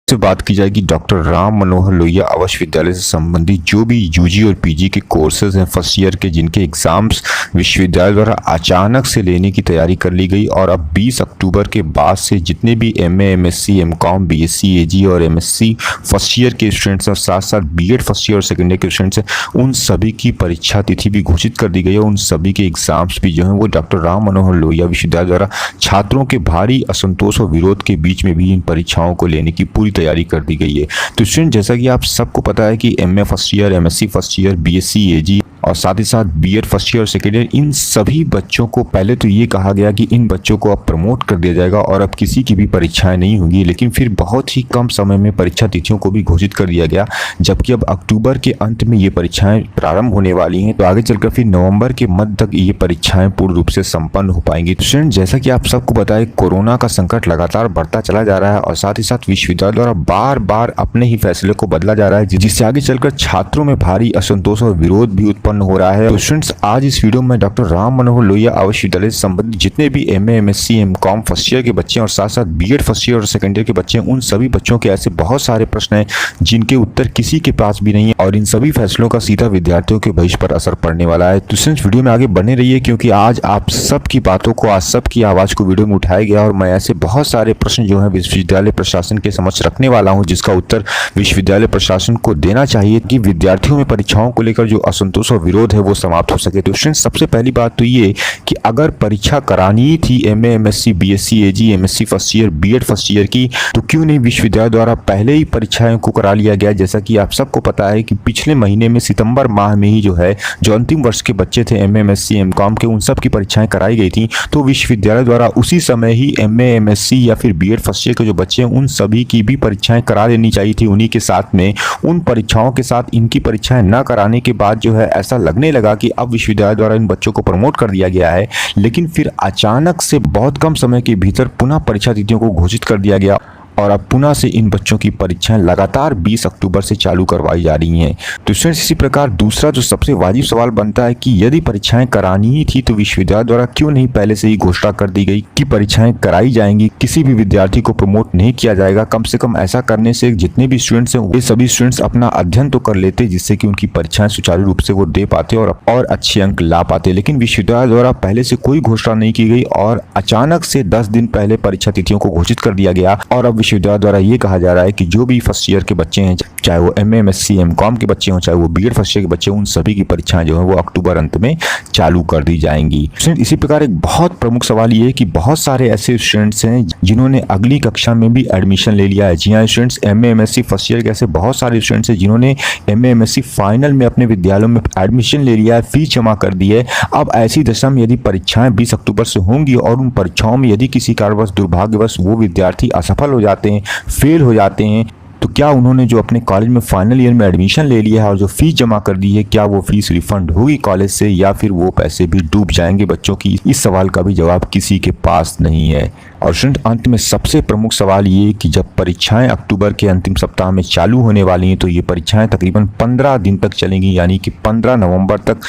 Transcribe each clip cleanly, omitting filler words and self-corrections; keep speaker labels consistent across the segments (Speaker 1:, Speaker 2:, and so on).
Speaker 1: से बात की जाएगी डॉक्टर राम मनोहर लोहिया आवास विद्यालय से संबंधित जो भी यूजी और पीजी के कोर्सेज हैं फर्स्ट ईयर के, जिनके एग्जाम्स विश्वविद्यालय द्वारा अचानक से लेने की तैयारी कर ली गई और अब 20 अक्टूबर के बाद से जितने भी MA, MSc, MCom, BSc, AG और एमएससी फर्स्ट ईयर के स्टूडेंट्स और साथ साथ बीएड फर्स्ट ईयर और सेकेंड ईयर के स्टूडेंट्स हैं, उन सभी की परीक्षा तिथि भी घोषित कर दी गई है। उन सभी के एग्जाम्स भी जो हैं वो डॉक्टर राम मनोहर लोहिया विश्वविद्यालय द्वारा छात्रों के भारी असंतोष और विरोध के बीच में भी इन परीक्षाओं को लेने की पूरी तैयारी कर दी गई है। तो स्टूडेंट, जैसा कि आप सबको पता है कि MA first year, MSc first year, BSc, AG और साथ ही साथ बीएड फर्स्ट ईयर और सेकेंड ईयर, इन सभी बच्चों को पहले तो ये कहा गया कि इन बच्चों को अब प्रमोट कर दिया जाएगा और अब किसी की भी परीक्षाएं नहीं होंगी, लेकिन फिर बहुत ही कम समय में परीक्षा तिथियों को भी घोषित कर दिया गया, जबकि अब अक्टूबर के अंत में ये परीक्षाएं प्रारंभ होने वाली हैं। तो आगे चलकर फिर नवंबर के मध्य तक ये परीक्षाएं पूर्ण रूप से संपन्न हो पाएंगी। तो स्टूडेंट, जैसा कि आप सबको पता है, कोरोना का संकट लगातार बढ़ता चला जा रहा है और साथ ही साथ विश्वविद्यालय द्वारा बार बार अपने ही फैसले को बदला जा रहा है, जिससे आगे चलकर छात्रों में भारी असंतोष और विरोध भी उत्पन्न हो रहा है। तो स्टूडेंट्स, आज इस वीडियो में डॉक्टर राम मनोहर लोहिया आवास विद्यालय से संबंधित जितने भी MA, MSc, MCom first year के बच्चे और साथ साथ बीएड फर्स्ट ईयर और सेकेंड ईयर के बच्चे हैं, उन सभी बच्चों के ऐसे बहुत सारे प्रश्न हैं जिनके उत्तर किसी के पास भी नहीं है और इन सभी फैसलों का सीधा विद्यार्थियों के भविष्य पर असर पड़ने वाला है। तो स्टूडेंट्स, वीडियो में आगे बढ़ने रहिए, क्योंकि आज आप सबकी बातों को, आज सबकी आवाज को वीडियो में उठाया गया और मैं ऐसे बहुत सारे प्रश्न जो है विश्वविद्यालय प्रशासन के समक्ष रखने वाला हूँ, जिसका उत्तर विश्वविद्यालय प्रशासन को देना चाहिए कि विद्यार्थियों में परीक्षाओं को लेकर जो असंतोष और विरोध है वो समाप्त हो सके। तो स्टूडेंट्स, सबसे पहली बात तो ये कि अगर परीक्षा करानी थी MA, MSc, BSc, AG, MSc first year, BEd first year की, तो क्यों नहीं विश्वविद्यालय द्वारा पहले ही परीक्षाओं को करा लिया गया। जैसा कि आप सबको पता है कि पिछले महीने में सितंबर माह में ही जो है जो अंतिम वर्ष के बच्चे थे एमए, एमएससी, एमकॉम के, उन सब की परीक्षाएं कराई गई थी। तो विश्वविद्यालय द्वारा उसी समय ही एमए, एमएससी या फिर बीएड फर्स्ट ईयर के जो बच्चे हैं उन सभी की भी परीक्षाएं करा लेनी चाहिए थी उन्हीं के साथ में। उन परीक्षाओं के साथ इनकी परीक्षाएं न कराने के बाद जो है ऐसा लगने लगा कि अब विश्वविद्यालय द्वारा इन बच्चों को प्रमोट कर दिया गया है, लेकिन फिर अचानक से बहुत कम समय के भीतर पुनः परीक्षा तिथियों को घोषित कर दिया गया और अब पुनः से इन बच्चों की परीक्षाएं लगातार 20 अक्टूबर से चालू करवाई जा रही हैं। तो स्टूडेंट्स, इसी प्रकार दूसरा जो सबसे वाजिब सवाल बनता है कि यदि परीक्षाएं करानी ही थी तो विश्वविद्यालय द्वारा क्यों नहीं पहले से ही घोषणा कर दी गई कि परीक्षाएं कराई जाएंगी, किसी भी विद्यार्थी को प्रमोट नहीं किया जाएगा। कम से कम ऐसा करने से जितने भी स्टूडेंट्स हैं वे सभी स्टूडेंट्स अपना अध्ययन तो कर लेते, जिससे कि उनकी परीक्षाएं सुचारू रूप से वो दे पाते और अच्छे अंक ला पाते। लेकिन विश्वविद्यालय द्वारा पहले से कोई घोषणा नहीं की गई और अचानक से 10 दिन पहले परीक्षा तिथियों को घोषित कर दिया गया और अब विश्वविद्यालय द्वारा ये कहा जा रहा है कि जो भी फर्स्ट ईयर के बच्चे हैं, चाहे वो एमए, एमएससी, एमकॉम के बच्चे हों, चाहे वो बीएड फर्स्ट ईयर के बच्चे हों, उन सभी की परीक्षाएं जो है वो अक्टूबर अंत में चालू कर दी जाएंगी। इसी प्रकार एक बहुत प्रमुख सवाल ये है कि बहुत सारे ऐसे स्टूडेंट्स हैं जिन्होंने अगली कक्षा में भी एडमिशन ले लिया है। जी हाँ students, MA, MSc first year के ऐसे बहुत सारे स्टूडेंट्स हैं जिन्होंने एमए, एमएससी फाइनल में अपने विद्यालयों में एडमिशन ले लिया है, फीस जमा कर दी है। अब ऐसी दशा में यदि परीक्षाएं 20 अक्टूबर से होंगी और उन परीक्षाओं में यदि किसी कारणवश दुर्भाग्यवश वो विद्यार्थी असफल हो जाते हैं, फेल हो जाते हैं, तो क्या उन्होंने जो अपने कॉलेज में फाइनल ईयर में एडमिशन ले लिया है और जो फीस जमा कर दी है, क्या वो फीस रिफंड होगी कॉलेज से या फिर वो पैसे भी डूब जाएंगे बच्चों की? इस सवाल का भी जवाब किसी के पास नहीं है। और स्टूडेंट, अंत में सबसे प्रमुख सवाल ये कि जब परीक्षाएं अक्टूबर के अंतिम सप्ताह में चालू होने वाली हैं तो ये परीक्षाएं तकरीबन 15 दिन तक चलेंगी, यानी कि 15 नवंबर तक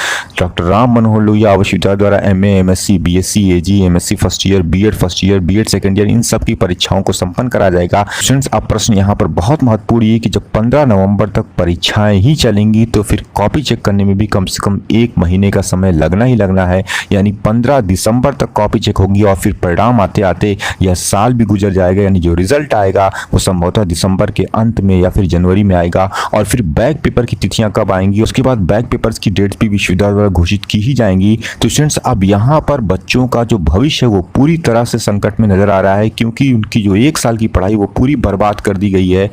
Speaker 1: डॉक्टर राम मनोहर लोहिया आवास विद्यालय द्वारा MA, MSc, BSc, AG, MSc first year, BEd first year, BEd second year, इन सब की परीक्षाओं को संपन्न करा जाएगा। स्टूडेंट्स, अब प्रश्न यहाँ पर बहुत महत्वपूर्ण ये कि जब 15 नवंबर तक परीक्षाएं ही चलेंगी तो फिर कॉपी चेक करने में भी कम से कम 1 महीने का समय लगना ही लगना है, यानी 15 दिसंबर तक कॉपी चेक होगी और फिर परिणाम आते आते यह साल भी गुजर जाएगा, यानी जो रिजल्ट आएगा वो संभवतः दिसंबर के अंत में या फिर जनवरी में आएगा। और फिर बैक पेपर की तिथियां कब आएंगी, उसके बाद बैक पेपर्स की डेट्स भी विश्वविद्यालय द्वारा घोषित की ही जाएंगी। तो स्टूडेंट्स, अब यहाँ पर बच्चों का जो भविष्य है वो पूरी तरह से संकट में नजर आ रहा है, क्योंकि उनकी जो 1 साल की पढ़ाई वो पूरी बर्बाद कर दी गई है।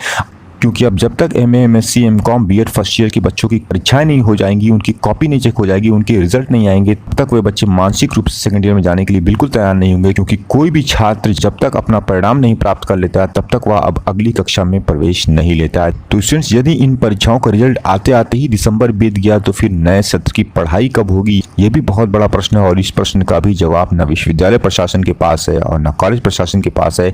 Speaker 1: क्योंकि अब जब तक MA, MSc, MCom, BEd first year के बच्चों की परीक्षाएं नहीं हो जाएंगी, उनकी कॉपी नहीं चेक हो जाएगी, उनके रिजल्ट नहीं आएंगे, तब तक वे बच्चे मानसिक रूप से सेकेंड ईयर में जाने के लिए बिल्कुल तैयार नहीं होंगे। क्योंकि कोई भी छात्र जब तक अपना परिणाम नहीं प्राप्त कर लेता है तब तक वह अब अगली कक्षा में प्रवेश नहीं लेता है। तो स्टूडेंट्स, यदि इन परीक्षाओं का रिजल्ट आते आते ही दिसंबर बीत गया तो फिर नए सत्र की पढ़ाई कब होगी, ये भी बहुत बड़ा प्रश्न है और इस प्रश्न का भी जवाब न विश्वविद्यालय प्रशासन के पास है और न कॉलेज प्रशासन के पास है।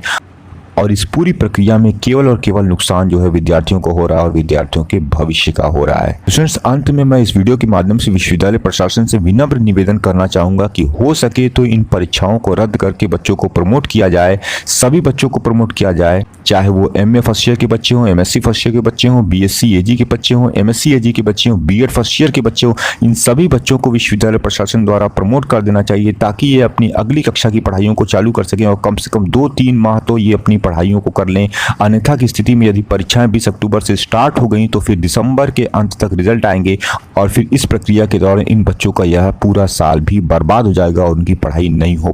Speaker 1: और इस पूरी प्रक्रिया में केवल और केवल नुकसान जो है विद्यार्थियों को हो रहा है और विद्यार्थियों के भविष्य का हो रहा है। स्टूडेंट्स, अंत में मैं इस वीडियो के माध्यम से विश्वविद्यालय प्रशासन से विनम्र निवेदन करना चाहूंगा कि हो सके तो इन परीक्षाओं को रद्द करके बच्चों को प्रमोट किया जाए, सभी बच्चों को प्रमोट किया जाए, चाहे वो MA फर्स्ट ईयर के बच्चे हों, MSc फर्स्ट ईयर के बच्चे हों, BSc AG के बच्चे हों, MSc AG के बच्चे हों, B.Ed फर्स्ट ईयर के बच्चे हों, इन सभी बच्चों को विश्वविद्यालय प्रशासन द्वारा प्रमोट कर देना चाहिए ताकि ये अपनी अगली कक्षा की पढ़ाइयों को चालू कर सकें और कम से कम 2-3 माह तो ये अपनी पढ़ाइयों को कर लें। अन्यथा की स्थिति में यदि परीक्षाएं 20 अक्टूबर से स्टार्ट हो गई तो फिर दिसंबर के अंत तक रिजल्ट आएंगे और फिर इस प्रक्रिया के दौरान इन बच्चों का यह पूरा साल भी बर्बाद हो जाएगा और उनकी पढ़ाई नहीं हो पाएगी।